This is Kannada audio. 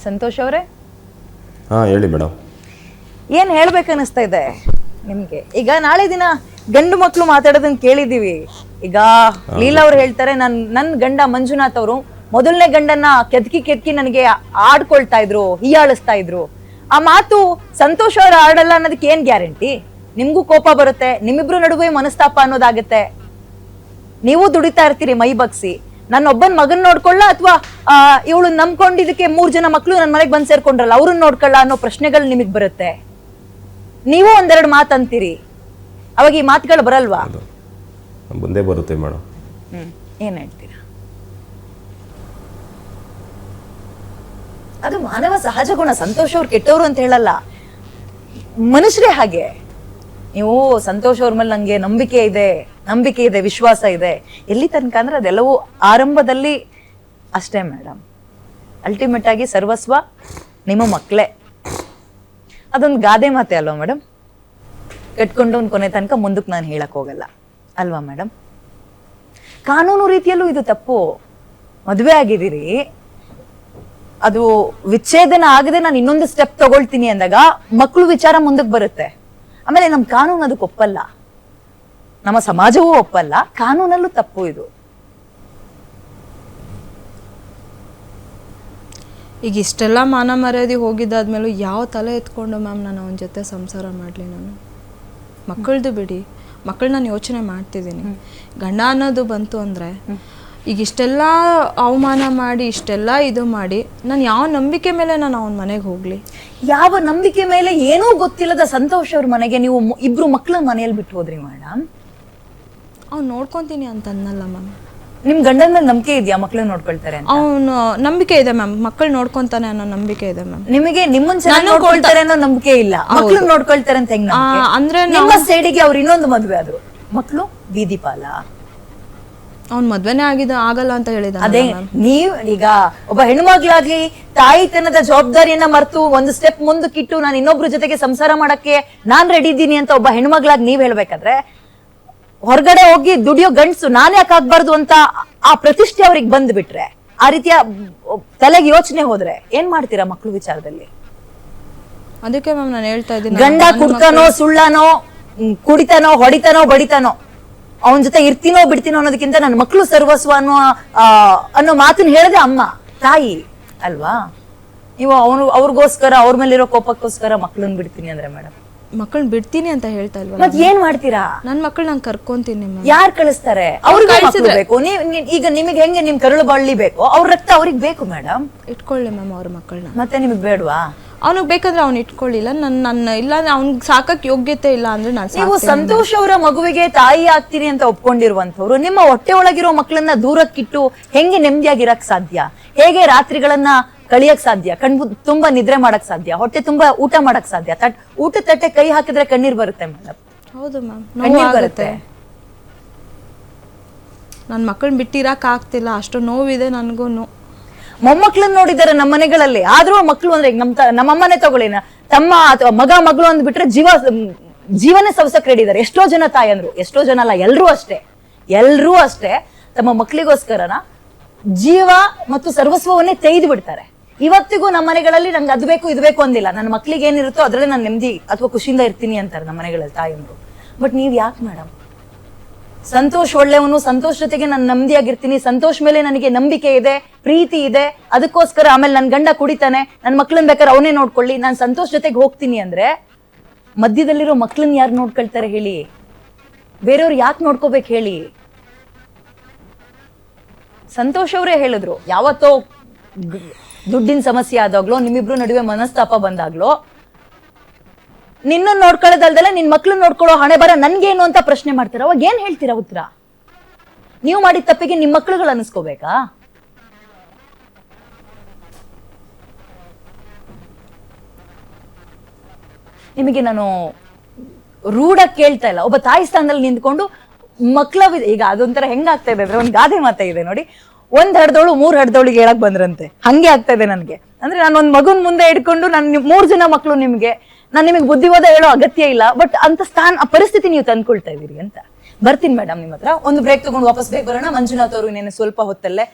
ಸಂತೋಷ್ ಅವರೇ, ಹಾಂ ಹೇಳಿ ಮೇಡಮ್. ಏನ್ ಹೇಳ್ಬೇಕನ್ನಿಸ್ತಾ ಇದೆ ನಿಮ್ಗೆ? ಈಗ ನಾಳೆ ದಿನ ಗಂಡು ಮಕ್ಳು ಮಾತಾಡೋದನ್ನ ಕೇಳಿದೀವಿ. ಈಗ ಲೀಲಾ ಅವ್ರು ಹೇಳ್ತಾರೆ, ನನ್ ಗಂಡ ಮಂಜುನಾಥ್ ಅವರು ಮೊದಲನೇ ಗಂಡನ್ನ ಕೆದಕಿ ನನಗೆ ಆಡ್ಕೊಳ್ತಾ ಇದ್ರು, ಹೀಯಾಳಿಸ್ತಾ ಇದ್ರು. ಆ ಮಾತು ಸಂತೋಷ್ ಅವ್ರ ಆಡಲ್ಲ ಅನ್ನೋದಕ್ಕೆ ಏನ್ ಗ್ಯಾರಂಟಿ? ನಿಮ್ಗೂ ಕೋಪ ಬರುತ್ತೆ, ನಿಮ್ಮಿಬ್ರು ನಡುವೆ ಮನಸ್ತಾಪ ಅನ್ನೋದಾಗತ್ತೆ. ನೀವು ದುಡಿತಾ ಇರ್ತೀರಿ ಮೈ ಬಗ್ಸಿ, ನನ್ನ ಒಬ್ಬನ್ ಮಗನ್ ನೋಡ್ಕೊಳ್ಳ ಅಥವಾ ಇವಳು ನಂಬ್ಕೊಂಡಿದ್ದಕ್ಕೆ 3 ಜನ ಮಕ್ಳು ನನ್ನ ಮನೆಗೆ ಬಂದ್ ಸೇರ್ಕೊಂಡ್ರಲ್ಲ ಅವ್ರನ್ನ ನೋಡ್ಕೊಳ್ಳ ಅನ್ನೋ ಪ್ರಶ್ನೆಗಳು ನಿಮಗ್ ಬರುತ್ತೆ. ನೀವು ಒಂದೆರಡು ಮಾತು ಅಂತೀರಿ, ಅವಾಗ ಈ ಮಾತುಗಳು ಬರಲ್ವಾ? ಮುಂದೆ ಬರುತ್ತೆ ಮೇಡಮ್. ಏನ್ ಹೇಳ್ತೀರಾ? ಅದು ಮಾನವ ಸಹಜ ಗುಣ. ಸಂತೋಷ್ ಅವ್ರು ಕೆಟ್ಟವ್ರು ಅಂತ ಹೇಳಲ್ಲ, ಮನುಷ್ಯರೇ ಹಾಗೆ. ನೀವು ಸಂತೋಷ್ ಅವ್ರ ಮೇಲೆ ನಂಗೆ ನಂಬಿಕೆ ಇದೆ, ವಿಶ್ವಾಸ ಇದೆ. ಎಲ್ಲಿ ತನಕ ಅಂದ್ರೆ ಅದೆಲ್ಲವೂ ಆರಂಭದಲ್ಲಿ ಅಷ್ಟೇ ಮೇಡಮ್. ಅಲ್ಟಿಮೇಟ್ ಆಗಿ ಸರ್ವಸ್ವ ನಿಮ್ಮ ಮಕ್ಕಳೇ. ಅದೊಂದು ಗಾದೆ ಮಾತೆ ಅಲ್ವಾ ಮೇಡಮ್? ಕಟ್ಕೊಂಡು ಕೊನೆ ತನಕ ಮುಂದಕ್ಕೆ ನಾನು ಹೇಳಕ್ ಹೋಗಲ್ಲ ಅಲ್ವಾ ಮೇಡಮ್? ಕಾನೂನು ರೀತಿಯಲ್ಲೂ ಇದು ತಪ್ಪು. ಮದುವೆ ಆಗಿದ್ದೀರಿ, ಅದು ವಿಚ್ಛೇದನ ಆಗದೆ ನಾನು ಇನ್ನೊಂದು ಸ್ಟೆಪ್ ತಗೊಳ್ತೀನಿ ಅಂದಾಗ ಮಕ್ಕಳು ವಿಚಾರ ಮುಂದಕ್ಕೆ ಬರುತ್ತೆ. ಆಮೇಲೆ ನಮ್ ಕಾನೂನು ಅದಕ್ಕೆ ಒಪ್ಪಲ್ಲ, ನಮ್ಮ ಸಮಾಜವೂ ಒಪ್ಪಲ್ಲ, ಕಾನೂನಲ್ಲೂ ತಪ್ಪು ಇದು. ಈಗ ಇಷ್ಟೆಲ್ಲ ಮಾನ ಮರ್ಯಾದೆ ಹೋಗಿದ್ದಾದ್ಮೇಲೂ ಯಾವ ತಲೆ ಎತ್ಕೊಂಡು ಮ್ಯಾಮ್ ನಾನು ಅವನ ಜೊತೆ ಸಂಸಾರ ಮಾಡಲಿ? ನಾನು ಮಕ್ಕಳದು ಬಿಡಿ, ಮಕ್ಕಳು ನಾನು ಯೋಚನೆ ಮಾಡ್ತಿದ್ದೀನಿ. ಗಂಡ ಅನ್ನೋದು ಬಂತು ಅಂದರೆ ಈಗ ಇಷ್ಟೆಲ್ಲ ಅವಮಾನ ಮಾಡಿ ಇಷ್ಟೆಲ್ಲ ಇದು ಮಾಡಿ ನಾನು ಯಾವ ನಂಬಿಕೆ ಮೇಲೆ ನಾನು ಅವನ ಮನೆಗೆ ಹೋಗ್ಲಿ? ಯಾವ ನಂಬಿಕೆ ಮೇಲೆ? ಏನೂ ಗೊತ್ತಿಲ್ಲದ ಸಂತೋಷ್ ಅವ್ರ ಮನೆಗೆ ನೀವು ಇಬ್ರು ಮಕ್ಕಳನ್ನ ಮನೆಯಲ್ಲಿ ಬಿಟ್ಟು ಹೋದ್ರಿ ಮೇಡಮ್. ಅವ್ನು ನೋಡ್ಕೊತೀನಿ ಅಂತ ಅನ್ನಲ್ಲ ಮ್ಯಾಮ್. ನಿಮ್ ಗಂಡನ ಮೇಲೆ ನಂಬಿಕೆ ಇದೆಯಾ ಮಕ್ಳನ್ನ ನೋಡ್ಕೊಳ್ತಾರೆ ಅಂತ? ಅವನು ನಂಬಿಕೆ ಇದೆ ಮ್ಯಾಮ್, ಮಕ್ಕಳು ನೋಡ್ಕೊಂತಾನೆ ಅನ್ನೋ ನಂಬಿಕೆ ಇದೆ ಮ್ಯಾಮ್. ನಿಮಗೆ ನಿಮ್ಮನ್ನ ಚೆನ್ನಾಗಿ ನೋಡ್ಕೊಳ್ತಾರೆ ಅನ್ನೋ ನಂಬಿಕೆ ಇಲ್ಲ, ಮಕ್ಳು ನೋಡ್ಕೊಳ್ತಾರೆ ಅಂತ ಹೆಂಗ್ ನಂಬಿಕೆ? ಅಂದ್ರೆ ನಿಮ್ಮ ಸೈಡಿಗೆ ಅವ್ರು ಇನ್ನೊಂದು ಮದ್ವೆ ಆದ್ರು, ಮಕ್ಳು ಬೀದಿ ಪಾಲ. ಅವ್ನ್ ಮದ್ವೆನೇ ಆಗಲ್ಲ ಅಂತ ಹೇಳಿದ. ಅದೇ ನೀವ್ ಈಗ ಒಬ್ಬ ಹೆಣ್ಮಗ್ಳಾಗ್ಲಿ ತಾಯಿತನದ ಜವಾಬ್ದಾರಿಯನ್ನ ಮರ್ತು ಒಂದು ಸ್ಟೆಪ್ ಮುಂದಕ್ಕಿಟ್ಟು ನಾನು ಇನ್ನೊಬ್ರ ಜೊತೆಗೆ ಸಂಸಾರ ಮಾಡಕ್ಕೆ ನಾನ್ ರೆಡಿ ಇದ್ದೀನಿ ಅಂತ ಒಬ್ಬ ಹೆಣ್ಮಗ್ಳಾಗಿ ನೀವ್ ಹೇಳ್ಬೇಕಾದ್ರೆ, ಹೊರಗಡೆ ಹೋಗಿ ದುಡಿಯೋ ಗಂಡ್ಸು ನಾನ್ ಯಾಕೆ ಆಗ್ಬಾರ್ದು ಅಂತ ಆ ಪ್ರತಿಷ್ಠೆ ಅವ್ರಿಗೆ ಬಂದ್ ಬಿಟ್ರೆ, ಆ ರೀತಿಯ ತಲೆಗೆ ಯೋಚನೆ ಹೋದ್ರೆ ಏನ್ ಮಾಡ್ತೀರಾ ಮಕ್ಳು ವಿಚಾರದಲ್ಲಿ? ಅದಕ್ಕೆ ಮ್ಯಾಮ್ ನಾನು ಹೇಳ್ತಾ ಇದ್ದೀನಿ, ಗಂಡ ಕುಡ್ತಾನೋ ಸುಳ್ಳಾನೋ ಕುಡಿತಾನೋ ಹೊಡಿತಾನೋ ಬಡಿತಾನೋ ಅವನ ಜೊತೆ ಇರ್ತೀನೋ ಬಿಡ್ತೀನೋ ಅನ್ನೋದಕ್ಕಿಂತ ನನ್ನ ಮಕ್ಳು ಸರ್ವಸ್ವ ಅನ್ನೋ ಮಾತನ್ನ ಹೇಳದೆ ಅಮ್ಮ ತಾಯಿ ಅಲ್ವಾ? ನೀವು ಅವ್ರಿಗೋಸ್ಕರ ಅವ್ರ ಮೇಲಿರೋ ಕೋಪಕ್ಕೋಸ್ಕರ ಮಕ್ಳನ್ನ ಬಿಡ್ತೀನಿ ಅಂದ್ರೆ ಮೇಡಮ್, ಮಕ್ಕಳನ್ನ ಬಿಡ್ತೀನಿ ಅಂತ ಹೇಳ್ತಾ ಇಲ್ವಾ? ಮತ್ ಏನ್ ಮಾಡ್ತೀರಾ? ನನ್ ಮಕ್ಳು ನಾನು ಕರ್ಕೊಂತೀನಿ ಮ್ಯಾಮ್. ಯಾರ್ ಕಳಿಸ್ತಾರೆ? ಅವ್ರಿಗೆ ಬೇಕು. ಈಗ ನಿಮಗೆ ಹೆಂಗೆ ನಿಮ್ ಕರುಳು ಬಳ್ಳಿ ಬೇಕು, ಅವ್ರ ರಕ್ತ ಅವ್ರಿಗೆ ಬೇಕು ಮೇಡಮ್. ಇಟ್ಕೊಳ್ಳಿ ಮ್ಯಾಮ್ ಅವ್ರ ಮಕ್ಕಳನ್ನ. ಮತ್ತೆ ನಿಮಗ್ ಬೇಡವಾ? ಅವ್ನಿಗೆ ಬೇಕಂದ್ರೆ ಅವ್ನು ಇಟ್ಕೊಳ್ಳಿಲ್ಲ, ನನ್ನ ಇಲ್ಲ ಅವ್ನಿಗೆ ಸಾಕಕ್ ಯೋಗ್ಯತೆ ಇಲ್ಲ ಅಂದ್ರೆ ನಾನು. ನೀವು ಸಂತೋಷ್ ಅವರ ಮಗುವಿಗೆ ತಾಯಿ ಆಗ್ತೀನಿ ಅಂತ ಒಪ್ಕೊಂಡಿರುವಂತವ್ರು ನಿಮ್ಮ ಹೊಟ್ಟೆ ಒಳಗಿರೋ ಮಕ್ಕಳನ್ನ ದೂರಕ್ಕಿಟ್ಟು ಹೆಂಗೆ ನೆಮ್ಮದಿಯಾಗಿರಕ್ ಸಾಧ್ಯ? ಹೇಗೆ ರಾತ್ರಿಗಳನ್ನ ಕಳಿಯಕ್ ಸಾಧ್ಯ? ಕಣ್ಣು ತುಂಬಾ ನಿದ್ರೆ ಮಾಡಕ್ ಸಾಧ್ಯ? ಹೊಟ್ಟೆ ತುಂಬಾ ಊಟ ಮಾಡಕ್ ಸಾಧ್ಯ? ಊಟ ತಟ್ಟೆ ಕೈ ಹಾಕಿದ್ರೆ ಕಣ್ಣೀರ್ ಬರುತ್ತೆ ಮೇಡಮ್. ಹೌದು ಮ್ಯಾಮ್, ಕಣ್ಣೀರ್ ಬರುತ್ತೆ. ನನ್ನ ಮಕ್ಕಳನ್ನ ಬಿಟ್ಟಿರಕ್ ಆಗ್ತಿಲ್ಲ, ಅಷ್ಟು ನೋವಿದೆ ನನ್ಗೂನು. ಮೊಮ್ಮಕ್ಳನ್ನ ನೋಡಿದಾರೆ ನಮ್ಮ ಮನೆಗಳಲ್ಲಿ, ಆದ್ರೂ ಮಕ್ಳು ಅಂದ್ರೆ ನಮ್ಮಮ್ಮನೆ ತಗೊಳ್ಳಿ, ತಮ್ಮ ಅಥವಾ ಮಗಳು ಅಂದ್ಬಿಟ್ರೆ ಜೀವನ ಸವಸಕ್ ರೆಡಿ ಇದಾರೆ. ಎಷ್ಟೋ ಜನ ತಾಯಂದ್ರು, ಎಷ್ಟೋ ಜನ ಅಲ್ಲ, ಎಲ್ರೂ ಅಷ್ಟೇ ತಮ್ಮ ಮಕ್ಳಿಗೋಸ್ಕರನ ಜೀವ ಮತ್ತು ಸರ್ವಸ್ವವನ್ನೇ ತೆಗೆದು ಬಿಡ್ತಾರೆ. ಇವತ್ತಿಗೂ ನಮ್ಮ ಮನೆಗಳಲ್ಲಿ ನಂಗೆ ಅದು ಬೇಕು ಇದು ಬೇಕು ಅಂದಿಲ್ಲ, ನನ್ನ ಮಕ್ಳಿಗೆ ಏನಿರುತ್ತೋ ಅದ್ರಲ್ಲಿ ನಾನು ನೆಮ್ಮದಿ ಅಥವಾ ಖುಷಿಯಿಂದ ಇರ್ತೀನಿ ಅಂತಾರೆ ನಮ್ಮ ಮನೆಗಳಲ್ಲಿ ತಾಯಂದ್ರು. ಬಟ್ ನೀವ್ ಯಾಕೆ ಮೇಡಮ್? ಸಂತೋಷ್ ಒಳ್ಳೆಯವನು, ಸಂತೋಷ್ ಜೊತೆಗೆ ನಾನು ನೆಮ್ಮದಿಯಾಗಿರ್ತೀನಿ, ಸಂತೋಷ್ ಮೇಲೆ ನನಗೆ ನಂಬಿಕೆ ಇದೆ, ಪ್ರೀತಿ ಇದೆ, ಅದಕ್ಕೋಸ್ಕರ ಆಮೇಲೆ ನನ್ ಗಂಡ ಕುಡಿತಾನೆ, ನನ್ ಮಕ್ಳನ್ ಬೇಕಾದ್ರೆ ಅವನೇ ನೋಡ್ಕೊಳ್ಳಿ, ನಾನು ಸಂತೋಷ್ ಜೊತೆಗೆ ಹೋಗ್ತೀನಿ ಅಂದ್ರೆ ಮಧ್ಯದಲ್ಲಿರೋ ಮಕ್ಳನ್ನ ಯಾರು ನೋಡ್ಕೊಳ್ತಾರೆ ಹೇಳಿ? ಬೇರೆಯವ್ರು ಯಾಕೆ ನೋಡ್ಕೋಬೇಕು ಹೇಳಿ? ಸಂತೋಷ್ ಅವರೇ ಹೇಳಿದ್ರು, ಯಾವತ್ತೋ ದುಡ್ಡಿನ ಸಮಸ್ಯೆ ಆದಾಗ್ಲೋ ನಿಮ್ಮಿಬ್ರು ನಡುವೆ ಮನಸ್ತಾಪ ಬಂದಾಗ್ಲೋ ನಿನ್ನ ನೋಡ್ಕೊಳ್ಳೋದಲ್ದಲ್ಲ ನಿನ್ ಮಕ್ಳನ್ನ ನೋಡ್ಕೊಳ್ಳೋ ಹಣೆ ಬರ ನನ್ಗೇನು ಅಂತ ಪ್ರಶ್ನೆ ಮಾಡ್ತೀರ. ಅವಾಗ ಏನ್ ಹೇಳ್ತೀರಾ ಉತ್ತರ? ನೀವು ಮಾಡಿದ ತಪ್ಪಿಗೆ ನಿಮ್ ಮಕ್ಳುಗಳು ಅನಿಸ್ಕೋಬೇಕಾ? ನಿಮಗೆ ನಾನು ರೂಢಾಗಿ ಕೇಳ್ತಾ ಇಲ್ಲ, ಒಬ್ಬ ತಾಯಿ ಸ್ಥಾನದಲ್ಲಿ ನಿಂತ್ಕೊಂಡು ಮಕ್ಳ ಈಗ ಅದೊಂಥರ ಹೆಂಗಾಗ್ತಾ ಇದೆ ಅಂದ್ರೆ, ಒಂದ್ ಗಾದೆ ಮಾತಾ ಇದೆ ನೋಡಿ, 1 ಹಡ್ದವಳು 3 ಹಡ್ದವಳಿಗೆ ಹೇಳಕ್ ಬಂದ್ರಂತೆ, ಹಂಗೆ ಆಗ್ತಾ ಇದೆ ನನ್ಗೆ. ಅಂದ್ರೆ ನಾನು ಒಂದ್ ಮಗುನ್ ಮುಂದೆ ಇಟ್ಕೊಂಡು 3 ಜನ ಮಕ್ಳು ನಿಮ್ಗೆ, ನಾನು ನಿಮಗೆ ಬುದ್ಧಿವಾದ ಹೇಳೋ ಅಗತ್ಯ ಇಲ್ಲ, ಬಟ್ ಅಂತ ಪರಿಸ್ಥಿತಿ ನೀವು ತಂದ್ಕೊಳ್ತಾ ಇದೀರಿ ಅಂತ. ಬರ್ತೀನಿ ಮೇಡಮ್ ನಿಮ್ಮ ಹತ್ರ, ಒಂದು ಬ್ರೇಕ್ ತಗೊಂಡು ವಾಪಸ್ ಬೇಗ ಬರೋಣ. ಮಂಜುನಾಥ್ ಅವರು ಇನ್ನೇನು ಸ್ವಲ್ಪ ಹೊತ್ತಲ್ಲೇ